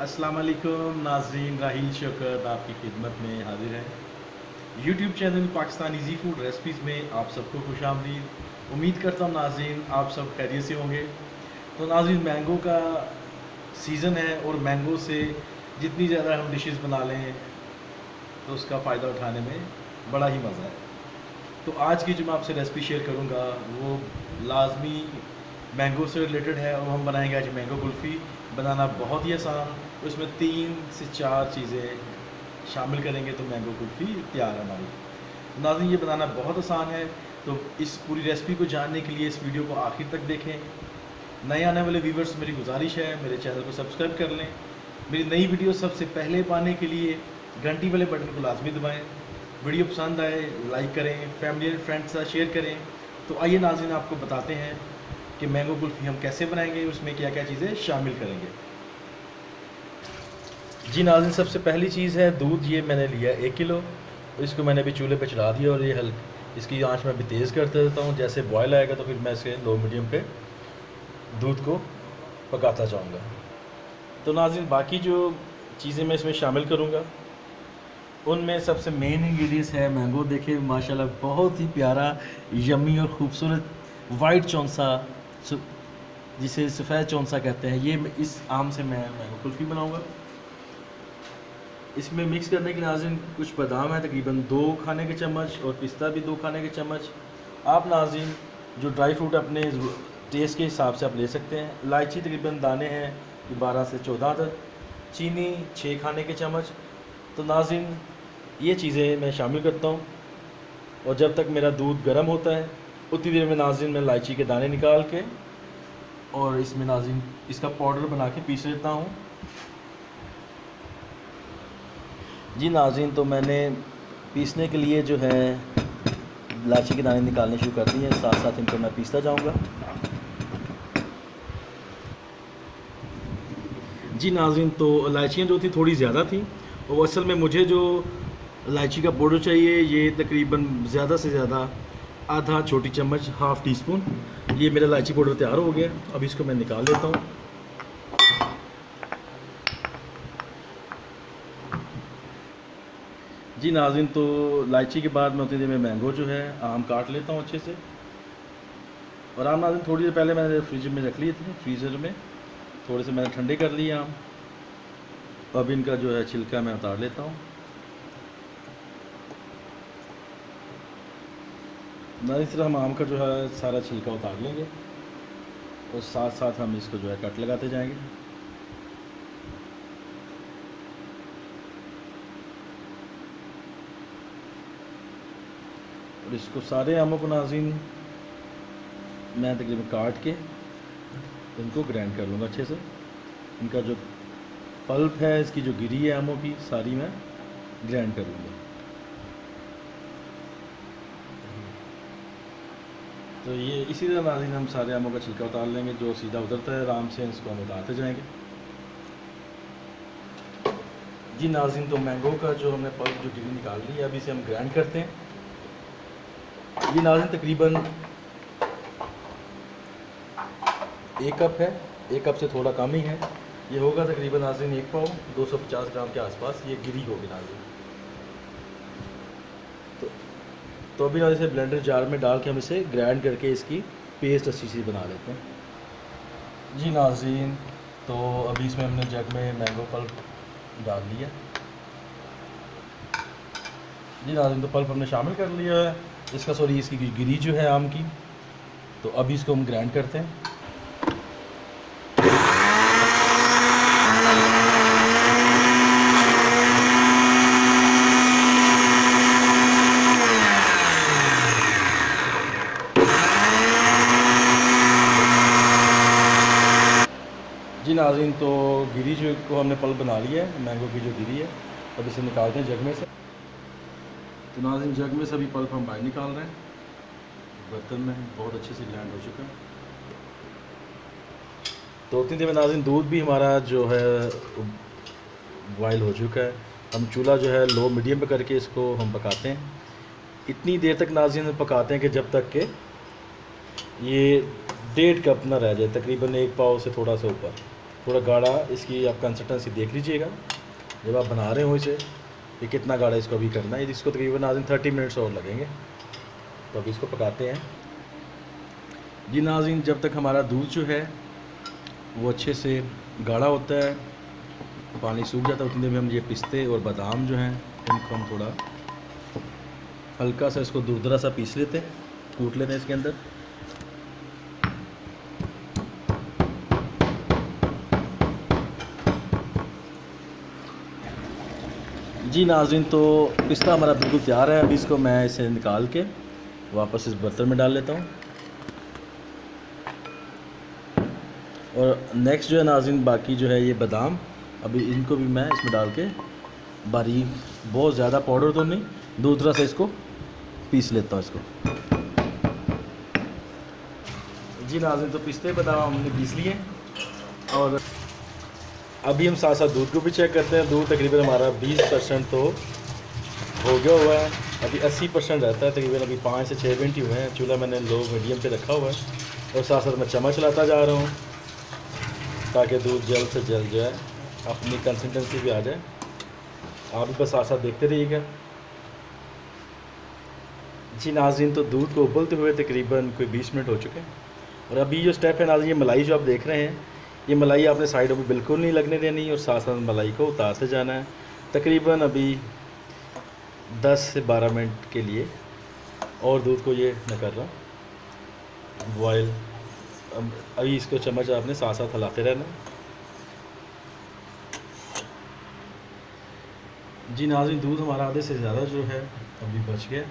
अस्सलाम वालेकुम नाज़रीन, राहील शौकत आपकी खिदमत में हाजिर है। YouTube channel Pakistan easy food recipes में आप सबको खुशामदीद। उम्मीद करता हूँ नाज़रीन आप सब खैरियत से होंगे। तो नाज़रीन, मैंगो का सीज़न है और मैंगो से जितनी ज़्यादा हम डिशेस बना लें तो उसका फ़ायदा उठाने में बड़ा ही मज़ा है। तो आज की जो मैं आपसे रेसिपी शेयर करूँगा वो लाजमी मैंगो से रिलेटेड है और हम बनाएंगे आज मैंगो कुल्फ़ी। बनाना बहुत ही आसान, उसमें 3 से 4 चीज़ें शामिल करेंगे तो मैंगो कुल्फ़ी तैयार है हमारी। नाज़रीन, ये बनाना बहुत आसान है, तो इस पूरी रेसिपी को जानने के लिए इस वीडियो को आखिर तक देखें। नए आने वाले व्यूवर्स मेरी गुजारिश है मेरे चैनल को सब्सक्राइब कर लें। मेरी नई वीडियो सबसे पहले पाने के लिए घंटी वाले बटन को लाजमी दबाएँ। वीडियो पसंद आए लाइक करें, फैमिली एंड फ्रेंड्स के साथ शेयर करें। तो आइए नाज़रीन, आपको बताते हैं कि मैंगो कुल्फ़ी हम कैसे बनाएंगे, उसमें क्या क्या चीज़ें शामिल करेंगे। जी नाज़रीन, सबसे पहली चीज़ है दूध। ये मैंने लिया 1 किलो। इसको मैंने अभी चूल्हे पे चढ़ा दिया और ये इसकी आंच मैं भी तेज़ करते देता हूँ। जैसे बॉयल आएगा तो फिर मैं इसे लो मीडियम पे दूध को पकाता जाऊँगा। तो नाज़रीन, बाकी जो चीज़ें मैं इसमें शामिल करूँगा उनमें सबसे मेन इंग्रेडिएंट्स है मैंगो। देखिए माशाल्लाह बहुत ही प्यारा, यम्मी और ख़ूबसूरत वाइट चौंसा, जिसे सफ़ेद चौंसा कहते हैं, ये इस आम से मैं मैंगो कुल्फ़ी बनाऊंगा। इसमें मिक्स करने के नाज़रीन कुछ बादाम है तकरीबन 2 खाने के चम्मच और पिस्ता भी 2 खाने के चम्मच। आप नाज़रीन जो ड्राई फ्रूट अपने टेस्ट के हिसाब से आप ले सकते हैं। इलायची तकरीबन दाने हैं 12 से 14 तक। चीनी 6 खाने के चम्मच। तो नाज़रीन ये चीज़ें मैं शामिल करता हूँ और जब तक मेरा दूध गर्म होता है उतनी देर में नाज़रीन मैं इलायची के दाने निकाल के और इसमें नाज़रीन इसका पाउडर बना के पीस लेता हूँ। जी नाज़रीन, तो मैंने पीसने के लिए जो है इलायची के दाने निकालने शुरू कर दिए हैं, साथ साथ इनको मैं पीसता जाऊँगा। जी नाज़रीन, तो इलायचियाँ जो थी थोड़ी ज़्यादा थी और असल में मुझे जो इलायची का पाउडर चाहिए ये तकरीबन ज़्यादा से ज़्यादा आधा छोटी चम्मच, हाफ़ टी स्पून। ये मेरा इलायची पाउडर तैयार हो गया। अब इसको मैं निकाल लेता हूँ। जी नाज़रीन, तो इलायची के बाद मैं उतनी देर में मैंगो जो है आम काट लेता हूँ अच्छे से। और आम नाज़रीन थोड़ी देर पहले मैंने फ्रिज में रख लिए थे, फ्रीज़र में थोड़े से मैंने ठंडे कर लिए आम। अब इनका जो है छिलका मैं उतार लेता हूँ। ना इस तरह हम आम का जो है सारा छिलका उतार लेंगे और साथ साथ हम इसको जो है कट लगाते जाएंगे। और इसको सारे आमों को नाज़रीन मैं तकरीबन काट के इनको ग्राइंड कर लूँगा अच्छे से। इनका जो पल्प है, इसकी जो गिरी है आमों की, सारी मैं ग्राइंड कर लूँगा। तो ये इसी तरह नाज़रीन हम सारे आमों का छिलका उतार लेंगे, जो सीधा उतरता है आराम से इसको हम उतारते जाएंगे। जी नाज़रीन, तो मैंगो का जो हमने पल्प जो गिरी निकाल ली है, अब इसे हम ग्राइंड करते हैं। ये नाज़रीन तकरीबन 1 कप है, 1 कप से थोड़ा कम ही है। ये होगा तकरीबन नाज़रीन 1 पाव 250 ग्राम के आसपास ये गिरी होगी नाज़रीन। तो अभी नाज़रीन इसे ब्लेंडर जार में डाल के हम इसे ग्राइंड करके इसकी पेस्ट अच्छी सी बना लेते हैं। जी नाज़रीन, तो अभी इसमें हमने जग में मैंगो पल्प डाल दिया। जी नाज़रीन, तो पल्प हमने शामिल कर लिया है इसका, सॉरी इसकी गिरी जो है आम की। तो अभी इसको हम ग्राइंड करते हैं। जी नाज़रीन, तो गिरी जो को हमने पल्प बना लिया है, मैंगो की जो गिरी है। अब इसे निकालते हैं जग में से। तो नाज़रीन जग में से अभी पल्प हम बाहर निकाल रहे हैं। बर्तन में बहुत अच्छे से ग्राइंड हो चुका है। तो उतनी देर में नाज़रीन दूध भी हमारा जो है बॉयल हो चुका है। हम चूल्हा जो है लो मीडियम पे करके इसको हम पकाते हैं। इतनी देर तक नाज़रीन पकाते हैं कि जब तक कि ये 1.5 कप ना रह जाए, तकरीबन 1 पाव से थोड़ा सा ऊपर। थोड़ा गाढ़ा इसकी आप कंसिस्टेंसी देख लीजिएगा जब आप बना रहे हो इसे, कि कितना गाढ़ा इसको अभी करना है। इसको तकरीबन नाज़रीन 30 मिनट्स और लगेंगे। तो अभी इसको पकाते हैं जी नाज़रीन। जब तक हमारा दूध जो है वो अच्छे से गाढ़ा होता है, पानी सूख जाता है, उतनी देर में हम ये पिस्ते और बादाम जो हैं इनको हम थोड़ा हल्का सा इसको दुरदरा सा पीस लेते हैं, कूट लेते हैं इसके अंदर। जी नाज़रीन, तो पिस्ता हमारा बिल्कुल तैयार है। अभी इसको मैं इसे निकाल के वापस इस बर्तन में डाल लेता हूँ। और नेक्स्ट जो है नाज़रीन, बाकी जो है ये बादाम, अभी इनको भी मैं इसमें डाल के बारीक, बहुत ज़्यादा पाउडर तो नहीं, दूसरा से इसको पीस लेता हूँ इसको। जी नाज़रीन, तो पिस्ते बादाम हमने पीस लिए और अभी हम साथ साथ दूध को भी चेक करते हैं। दूध तकरीबन हमारा 20% तो हो गया हुआ है, अभी 80% रहता है तकरीबन। अभी 5 से 6 मिनट ही हुए हैं। चूल्हा मैंने लो मीडियम पे रखा हुआ है और साथ साथ मैं चम्मच चलाता जा रहा हूँ ताकि दूध जल्द से जल्द जो है अपनी कंसिस्टेंसी भी आ जाए। आप भी बस साथ साथ देखते रहिएगा। जी नाज़रीन, तो दूध को उबलते हुए तकरीबन कोई 20 मिनट हो चुके हैं। और अभी जो स्टेप है नाज़रीन, ये मलाई जो आप देख रहे हैं, ये मलाई आपने साइडों पे बिल्कुल नहीं लगने देनी और साथ साथ मलाई को उतारते जाना है तकरीबन अभी 10 से 12 मिनट के लिए। और दूध को ये मैं कर रहा हूँ बॉयल। अभी इसको चम्मच आपने साथ साथ हिलाते रहना। जी नाज़रीन, दूध हमारा आधे से ज़्यादा जो है अभी बच गया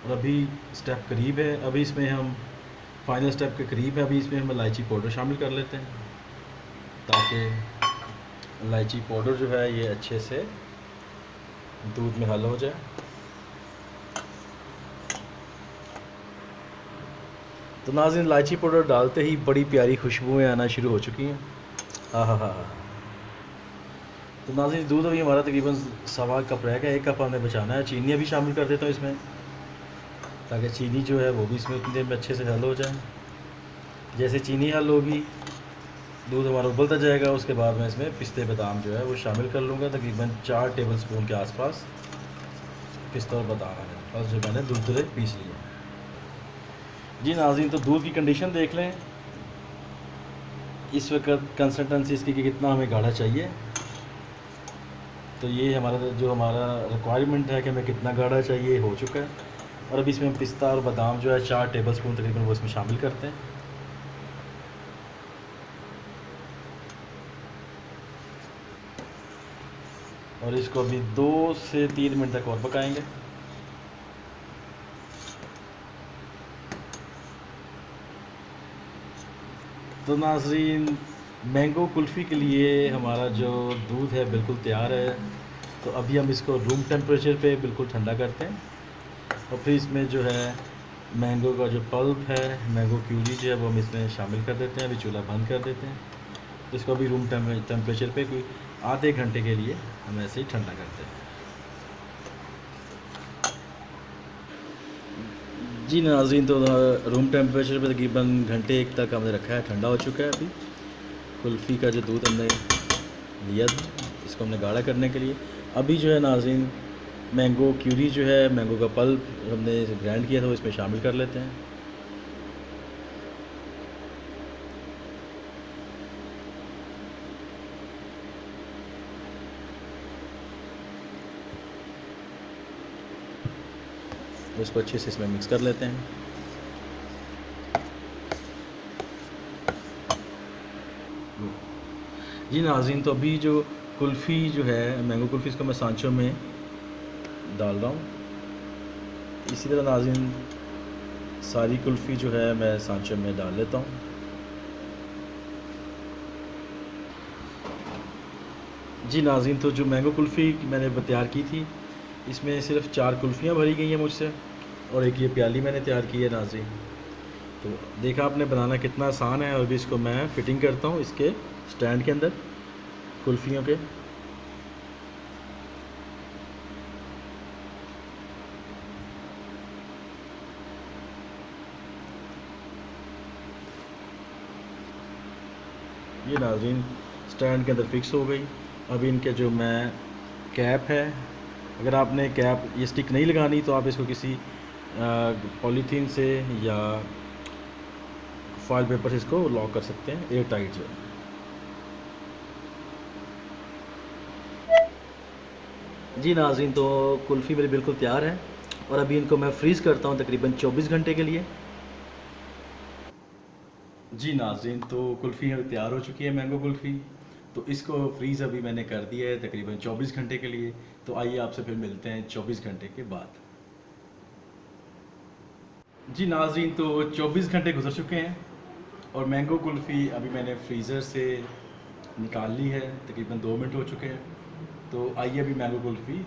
और अभी स्टेप करीब है। अभी इसमें हम फाइनल स्टेप के करीब है। अभी इसमें हम इलायची पाउडर शामिल कर लेते हैं ताकि इलायची पाउडर जो है ये अच्छे से दूध में हल हो जाए। तो नाज़रीन, इलायची पाउडर डालते ही बड़ी प्यारी खुशबुएं आना शुरू हो चुकी हैं। हाँ हाँ हाँ। तो नाज़रीन, दूध अभी हमारा तकरीबन 1.25 कप रह गया, 1 कप हमें बचाना है। चीनी अभी शामिल कर देता हूँ इसमें ताकि चीनी जो है वो भी इसमें उतनी देर में अच्छे से हल हो जाए। जैसे चीनी हल होगी, दूध हमारा उबलता जाएगा, उसके बाद मैं इसमें पिस्ते बादाम जो है वो शामिल कर लूँगा। तकरीबन 4 टेबलस्पून के आसपास पिस्ता और बादाम है और जो मैंने दूध से पीस लिया। जी नाज़रीन, तो दूध की कंडीशन देख लें इस वक्त, कंसिस्टेंसी इसकी कि कितना हमें गाढ़ा चाहिए। तो ये हमारा जो हमारा रिक्वायरमेंट है कि हमें कितना गाढ़ा चाहिए हो चुका है। और अभी इसमें पिस्ता और बादाम जो है 4 टेबलस्पून तकरीबन वो इसमें शामिल करते हैं। और इसको अभी 2 से 3 मिनट तक और पकाएंगे। तो नाज़रीन, मैंगो कुल्फ़ी के लिए हमारा जो दूध है बिल्कुल तैयार है। तो अभी हम इसको रूम टेम्परेचर पे बिल्कुल ठंडा करते हैं और फिर इसमें जो है मैंगो का जो पल्प है, मैंगो प्यूरी जो है वो हम इसमें शामिल कर देते हैं। अभी चूल्हा बंद कर देते हैं। इसको अभी रूम टेम्परेचर पे कोई आधे घंटे के लिए हम ऐसे ही ठंडा करते हैं। जी नाज़रीन, तो रूम टेम्परेचर पे तकरीबन घंटे 1 तक हमने रखा है, ठंडा हो चुका है। अभी कुल्फ़ी का जो दूध हमने लिया था इसको हमने गाढ़ा करने के लिए अभी जो है नाज़रीन, मैंगो क्यूरी जो है, मैंगो का पल्प हमने ग्राइंड किया था वो इसमें शामिल कर लेते हैं। इसको अच्छे से इसमें मिक्स कर लेते हैं। जी नाज़रीन, तो अभी जो कुल्फ़ी जो है, मैंगो कुल्फ़ी, इसको मैं सांचों में डाल रहा हूँ। इसी तरह नाज़रीन सारी कुल्फ़ी जो है मैं सांचों में डाल लेता हूँ। जी नाज़रीन, तो जो मैंगो कुल्फ़ी मैंने तैयार की थी इसमें सिर्फ 4 कुल्फ़ियाँ भरी गई हैं मुझसे और एक ये प्याली मैंने तैयार की है नाज़रीन। तो देखा आपने बनाना कितना आसान है। और अभी इसको मैं फ़िटिंग करता हूँ इसके स्टैंड के अंदर कुल्फ़ियों के। ये नाज़रीन स्टैंड के अंदर फिक्स हो गई। अभी इनके जो मैं कैप है, अगर आपने कैप ये स्टिक नहीं लगानी तो आप इसको किसी पॉलीथीन से या फॉइल पेपर से इसको लॉक कर सकते हैं एयर टाइट जो। जी नाज़रीन, तो कुल्फ़ी मेरी बिल्कुल तैयार है और अभी इनको मैं फ्रीज़ करता हूँ तकरीबन 24 घंटे के लिए। जी नाज़रीन, तो कुल्फ़ी अब तैयार हो चुकी है, मैंगो कुल्फ़ी। तो इसको फ्रीज़ अभी मैंने कर दिया है तकरीबन 24 घंटे के लिए। तो आइए आपसे फिर मिलते हैं 24 घंटे के बाद। जी नाज़रीन, तो 24 घंटे गुजर चुके हैं और मैंगो कुल्फ़ी अभी मैंने फ्रीज़र से निकाल ली है, तकरीबन 2 मिनट हो चुके हैं। तो आइए अभी मैंगो कुल्फ़ी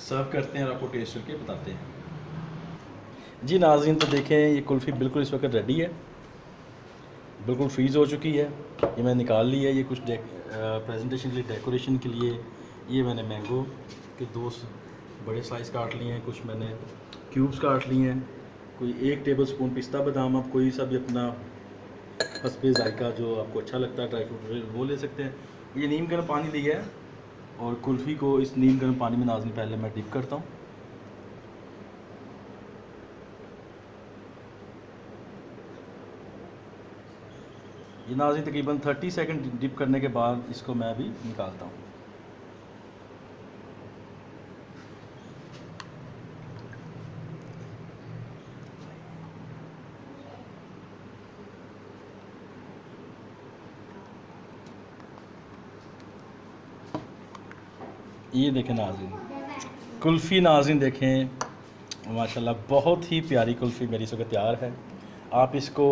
सर्व करते हैं और आपको टेस्ट करके बताते हैं। जी नाज़रीन, तो देखें ये कुल्फ़ी बिल्कुल इस वक्त रेडी है, बिल्कुल फ्रीज़ हो चुकी है। ये मैंने निकाल ली है। ये कुछ प्रेजेंटेशन के लिए, डेकोरेशन के लिए ये मैंने मैंगो के 2 बड़े स्लाइस काट लिए हैं, कुछ मैंने क्यूब्स काट लिए हैं, कोई 1 टेबल स्पून पिस्ता बादाम, आप कोई सा भी अपना हस्बे जायका जो आपको अच्छा लगता है ड्राई फ्रूट वो ले सकते हैं। ये नीम गर्म पानी लिया है और कुल्फ़ी को इस नीम गर्म पानी में नाज़रीन पहले मैं डिप करता हूँ। ये नाज़रीन तकरीबन 30 सेकंड डिप करने के बाद इसको मैं अभी निकालता हूँ। ये देखें नाज़रीन, कुल्फ़ी नाज़रीन देखें माशाल्लाह बहुत ही प्यारी कुल्फ़ी मेरी इस वक्त तैयार है। आप इसको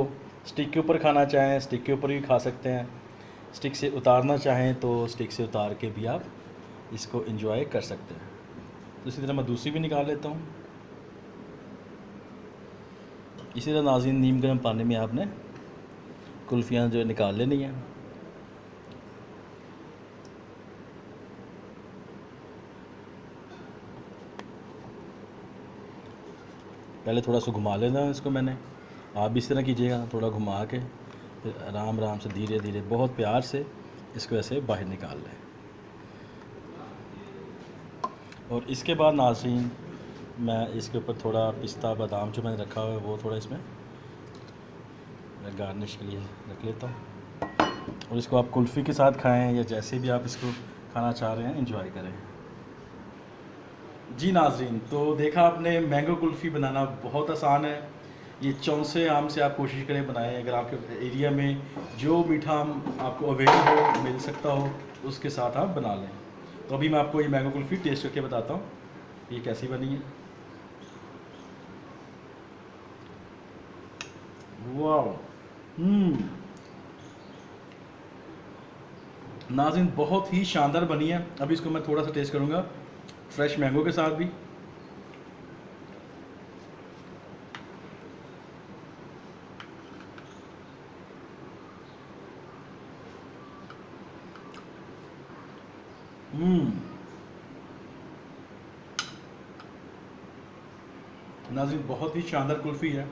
स्टिक के ऊपर खाना चाहें स्टिक के ऊपर भी खा सकते हैं, स्टिक से उतारना चाहें तो स्टिक से उतार के भी आप इसको एंजॉय कर सकते हैं। तो इसी तरह मैं दूसरी भी निकाल लेता हूँ। इसी तरह नाज़रीन नीम गर्म पानी में आपने कुल्फ़ियाँ जो निकाल लेनी है। पहले थोड़ा सा घुमा लेना है इसको मैंने, आप भी इस तरह कीजिएगा, थोड़ा घुमा के फिर आराम आराम से धीरे धीरे बहुत प्यार से इसको ऐसे बाहर निकाल लें। और इसके बाद नाज़रीन मैं इसके ऊपर थोड़ा पिस्ता बादाम जो मैंने रखा हुआ है वो थोड़ा इसमें मैं गार्निश के लिए रख लेता हूँ। और इसको आप कुल्फ़ी के साथ खाएं या जैसे भी आप इसको खाना चाह रहे हैं एंजॉय करें। जी नाज़रीन, तो देखा आपने मैंगो कुल्फ़ी बनाना बहुत आसान है। ये चौंसे आम से आप कोशिश करें बनाएं। अगर आपके एरिया में जो मीठा आम आपको अवेलेबल हो, मिल सकता हो, उसके साथ आप बना लें। तो अभी मैं आपको ये मैंगो कुल्फ़ी टेस्ट करके बताता हूँ ये कैसी बनी है। वाह, नाज़रीन बहुत ही शानदार बनी है। अभी इसको मैं थोड़ा सा टेस्ट करूँगा फ्रेश मैंगो के साथ भी। नाज़रीन बहुत ही शानदार कुल्फ़ी है।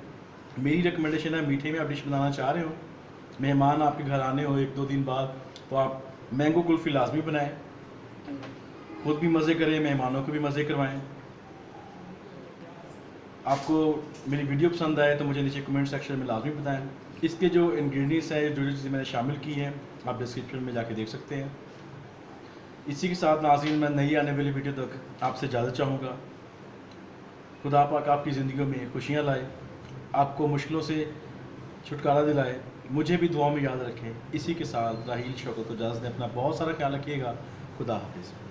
मेरी रिकमेंडेशन है, मीठे में आप डिश बनाना चाह रहे हो, मेहमान आपके घर आने हो 1-2 दिन बाद, तो आप मैंगो कुल्फ़ी लाजमी बनाएं, खुद भी मज़े करें, मेहमानों को भी मज़े करवाएं। आपको मेरी वीडियो पसंद आए तो मुझे नीचे कमेंट सेक्शन में लाजमी बताएं। इसके जो इंग्रेडिएंट्स हैं, जो जो चीज़ें मैंने शामिल की हैं, आप डिस्क्रिप्शन में जाके देख सकते हैं। इसी के साथ नाज़रीन मैं नई आने वाली वीडियो तक आपसे इजाज़त चाहूँगा। खुदा पाक आपकी ज़िंदगी में खुशियाँ लाए, आपको मुश्किलों से छुटकारा दिलाए, मुझे भी दुआ में याद रखें। इसी के साथ राहील शौकत को इजाज़त दें। अपना बहुत सारा ख्याल रखिएगा। खुदा हाफिज़।